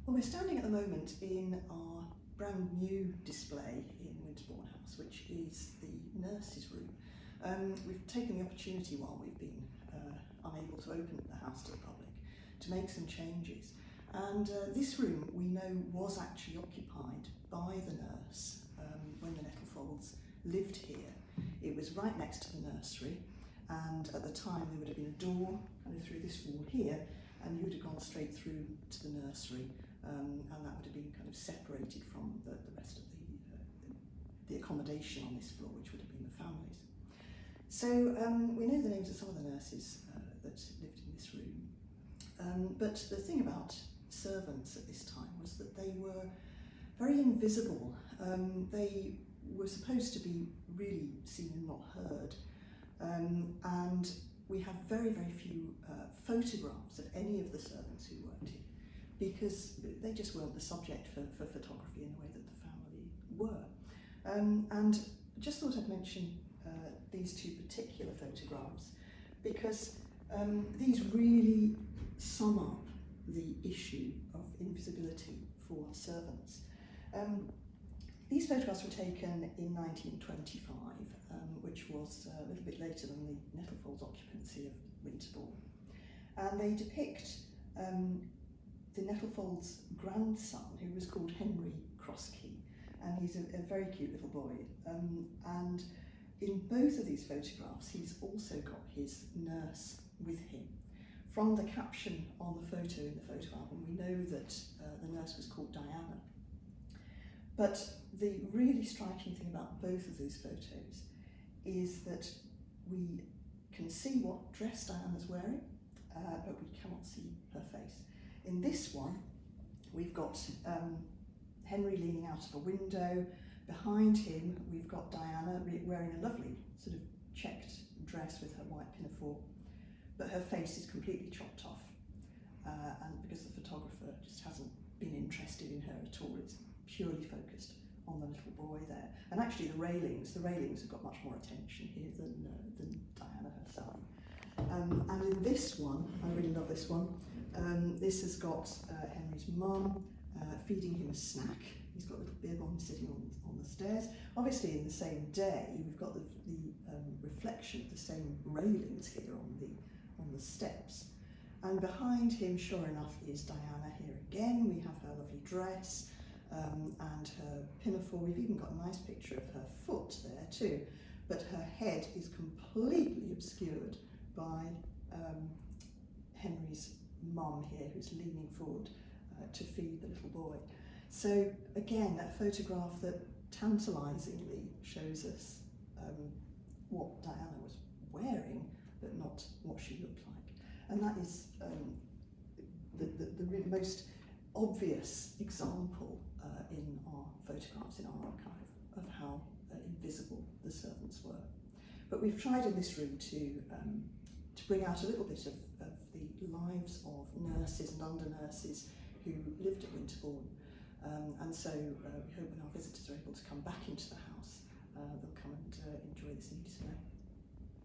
Well, we're standing at the moment in our brand new display in Winterbourne House, which is the nurses' room. We've taken the opportunity while we've been unable to open the house to the public to make some changes. And this room we know was actually occupied by the nurse when the Nettlefolds lived here. It was right next to the nursery, and at the time there would have been a door kind of through this wall here, and you would have gone straight through to the nursery, and that would have been kind of separated from the rest of the accommodation on this floor, which would have been the families. So we know the names of some of the nurses that lived in this room, but the thing about servants at this time was that they were very invisible. They were supposed to be really seen and not heard, and we have very, very few photographs of any of the servants who worked here, because they just weren't the subject for photography in the way that the family were. And I just thought I'd mention these two particular photographs, because these really sum up the issue of invisibility for servants. These photographs were taken in 1925, which was a little bit later than the Nettlefolds' occupancy of Winterbourne. And they depict the Nettlefolds' grandson, who was called Henry Crosskey, and he's a very cute little boy. And in both of these photographs, he's also got his nurse with him. From the caption on the photo in the photo album, we know that the nurse was called Diana. But the really striking thing about both of these photos is that we can see what dress Diana's wearing, but we cannot see her face. In this one, we've got Henry leaning out of a window. Behind him, we've got Diana wearing a lovely sort of checked dress with her white pinafore, but her face is completely chopped off, and because the photographer just hasn't been interested in her at all, it's purely focused on the little boy there. And actually the railings have got much more attention here than Diana herself. And in this one, I really love this one, this has got Henry's mum feeding him a snack. He's got a little bib on sitting on the stairs. Obviously in the same day, we've got the reflection of the same railings here on the steps. And behind him, sure enough, is Diana here again. We have her lovely dress and her pinafore. We've even got a nice picture of her foot there too, but her head is completely obscured by Henry's mum here, who's leaning forward to feed the little boy. So again, a photograph that tantalisingly shows us what Diana was wearing, but not what she looked like. And that is the most obvious example in our photographs, in our archive, of how invisible the servants were. But we've tried in this room to bring out a little bit of the lives of nurses and under-nurses who lived at Winterbourne. And so we hope when our visitors are able to come back into the house, they'll come and enjoy this new display.